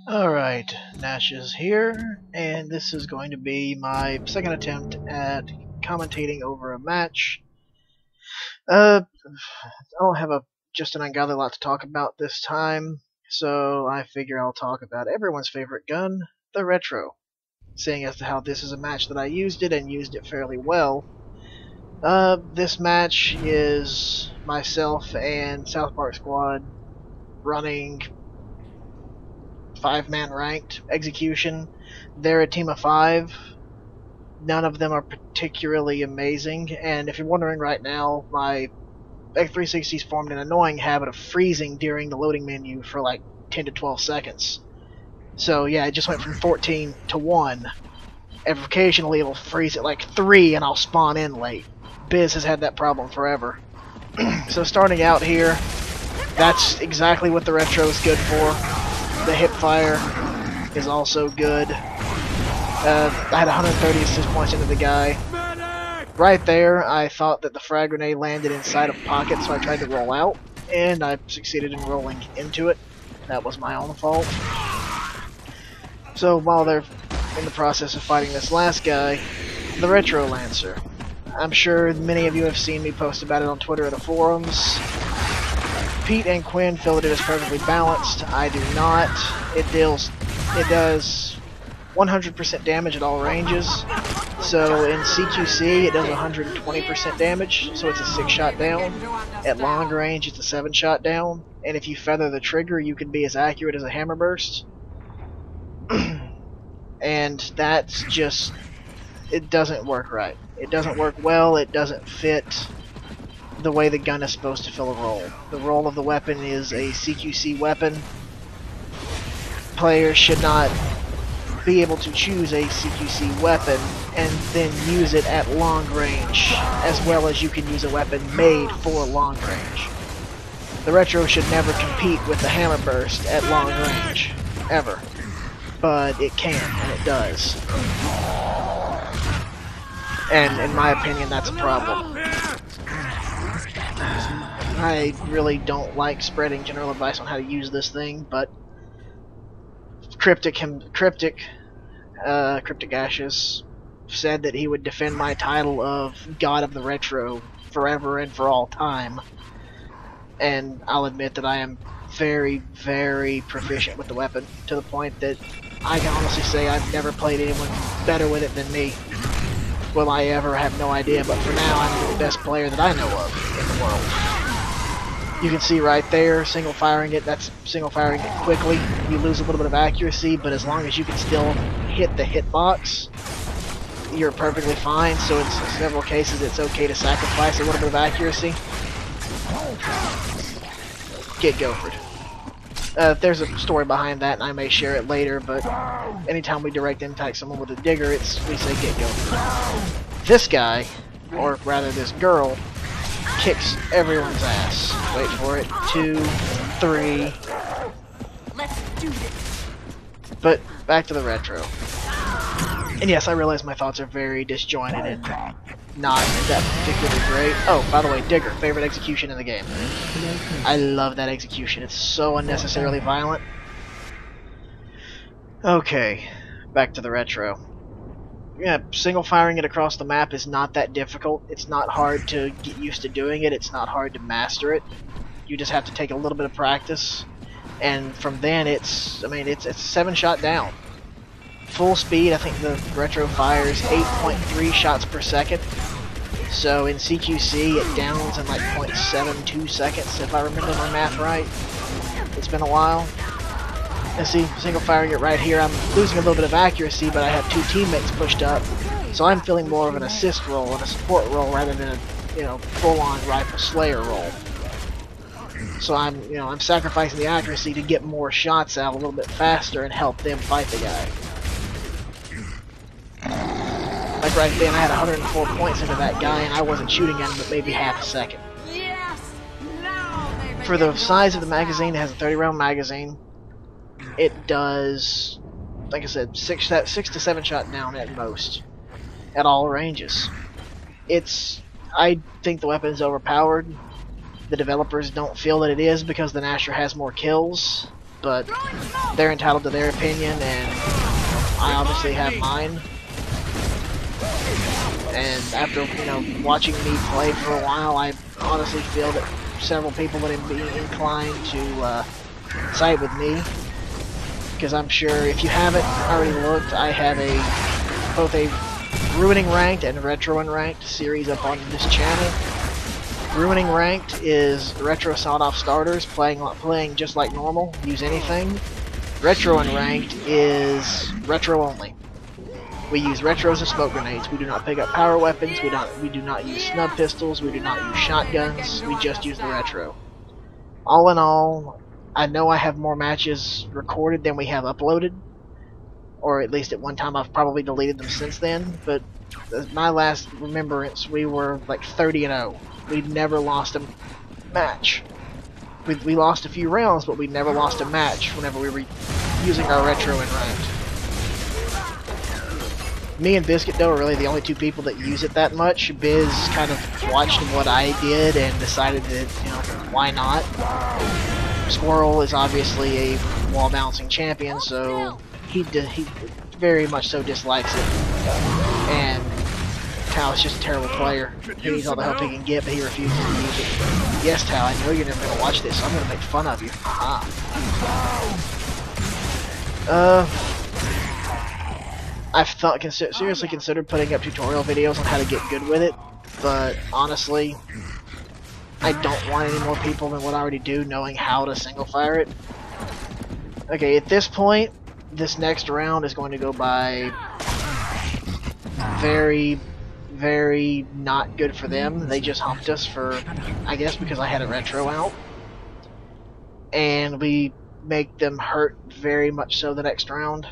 Alright, Gnashes here, and this is going to be my second attempt at commentating over a match. I don't have just an ungodly lot to talk about this time, so I figure I'll talk about everyone's favorite gun, the Retro. Seeing as to how this is a match that I used it, and used it fairly well. This match is myself and South Park Squad running 5-man ranked execution. They're a team of 5. None of them are particularly amazing, and if you're wondering right now, my X360's formed an annoying habit of freezing during the loading menu for like 10 to 12 seconds. So yeah, it just went from 14 to 1. And occasionally it'll freeze at like 3 and I'll spawn in late. Biz has had that problem forever. So starting out here, that's exactly what the Retro is good for. The hip fire is also good. I had 130 assist points into the guy. Right there, I thought that the frag grenade landed inside a pocket, so I tried to roll out, and I succeeded in rolling into it. That was my own fault. So while they're in the process of fighting this last guy, the Retro Lancer. I'm sure many of you have seen me post about it on Twitter or the forums. Pete and Quinn feel that it is perfectly balanced. I do not. It does 100% damage at all ranges. So in CQC it does 120% damage, so it's a 6-shot down. At long range it's a 7-shot down. And if you feather the trigger, you can be as accurate as a hammer burst. And that's just... it doesn't work right. It doesn't work well, it doesn't fit the way the gun is supposed to fill a role. The role of the weapon is a CQC weapon. Players should not be able to choose a CQC weapon and then use it at long range, as well as you can use a weapon made for long range. The Retro should never compete with the hammer burst at long range, ever. But it can, and it does. And in my opinion, that's a problem. I really don't like spreading general advice on how to use this thing, but Cryptic Gnashes said that he would defend my title of God of the Retro forever and for all time. And I'll admit that I am very, very proficient with the weapon, to the point that I can honestly say I've never played anyone better with it than me. Will I ever? Have no idea, but for now I'm the best player that I know of in the world. You can see right there, single firing it, that's single firing it quickly. You lose a little bit of accuracy, but as long as you can still hit the hitbox, you're perfectly fine. So in several cases it's okay to sacrifice a little bit of accuracy. Get gophered. There's a story behind that, and I may share it later, but anytime we direct impact someone with a digger, we say get gophered. This guy, or rather this girl, kicks everyone's ass. Wait for it. 2, 3. Let's do this. But back to the Retro. And yes, I realize my thoughts are very disjointed and not that particularly great. Oh, by the way, Digger, favorite execution in the game. I love that execution. It's so unnecessarily violent. Okay, back to the Retro. Yeah, single firing it across the map is not that difficult. It's not hard to get used to doing it. It's not hard to master it. You just have to take a little bit of practice, and from then it's a 7-shot down. Full speed, I think the Retro fires 8.3 shots per second. So in CQC it downs in like 0.72 seconds, if I remember my math right. It's been a while. And see, single firing it right here, I'm losing a little bit of accuracy, but I have 2 teammates pushed up. So I'm feeling more of an assist role and a support role rather than a full-on rifle slayer role. So I'm sacrificing the accuracy to get more shots out a little bit faster and help them fight the guy. Like right then, I had 104 points into that guy, and I wasn't shooting at him but maybe half a second. For the size of the magazine, it has a 30-round magazine. It does, like I said, 6 to 7-shot down at most, at all ranges. I think the weapon is overpowered. The developers don't feel that it is because the Gnasher has more kills, but they're entitled to their opinion, and I obviously have mine. And after, watching me play for a while, I honestly feel that several people would be inclined to side with me. Because I'm sure, if you haven't already looked, I have both a Ruining Ranked and Retro Unranked series up on this channel. Ruining Ranked is retro sawed-off starters, playing just like normal, use anything. Retro Unranked is retro only. We use retros and smoke grenades. We do not pick up power weapons. We do not use snub pistols. We do not use shotguns. We just use the retro. All in all, I know I have more matches recorded than we have uploaded, or at least at one time. I've probably deleted them since then. But my last remembrance, we were like 30-0. We'd never lost a match. We lost a few rounds, but we never lost a match whenever we were using our retro and ranked. Me and Biscuit, though, are really the only two people that use it that much. Biz kind of watched what I did and decided that, why not? Squirrel is obviously a wall balancing champion, so he very much so dislikes it. And Tao is just a terrible player. He needs all the help he can get, but he refuses to use it. Yes, Tao, I know you're never going to watch this, so I'm going to make fun of you. I've seriously considered putting up tutorial videos on how to get good with it, but honestly, I don't want any more people than what I already do knowing how to single fire it. Okay, at this point, this next round is going to go by very, very not good for them. They just humped us for, I guess, because I had a retro out. And we make them hurt very much so the next round.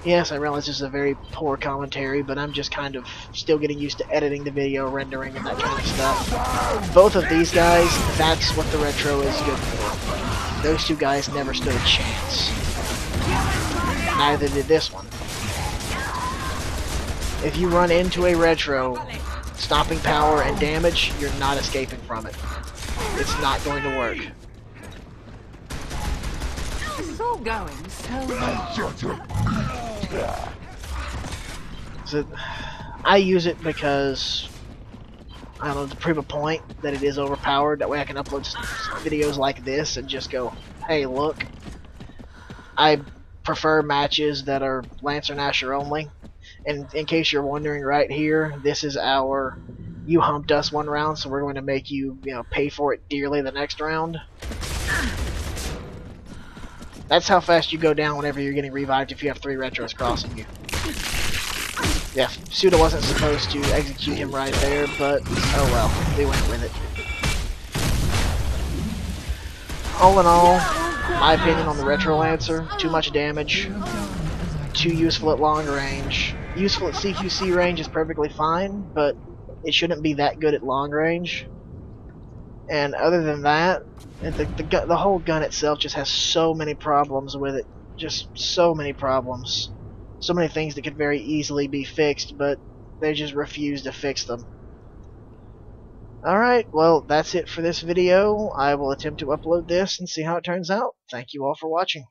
Yes, I realize this is a very poor commentary, but I'm just kind of still getting used to editing the video, rendering, and that kind of stuff. Both of these guys, that's what the retro is good for. Those two guys never stood a chance. Neither did this one. If you run into a retro, stopping power and damage, you're not escaping from it. It's not going to work. This is all going so well. So, I use it because, I don't know, to prove a point that it is overpowered. That way I can upload videos like this and just go, hey, look. I prefer matches that are Lancer Gnasher only. And in case you're wondering, right here, this is our you humped us one round, so we're going to make you, pay for it dearly the next round. That's how fast you go down whenever you're getting revived if you have 3 retros crossing you. Yeah, Suda wasn't supposed to execute him right there, but oh well, they went with it. All in all, my opinion on the Retro Lancer, too much damage, too useful at long range. Useful at CQC range is perfectly fine, but it shouldn't be that good at long range. And other than that, the whole gun itself just has so many problems with it. Just so many problems. So many things that could very easily be fixed, but they just refuse to fix them. Alright, well, that's it for this video. I will attempt to upload this and see how it turns out. Thank you all for watching.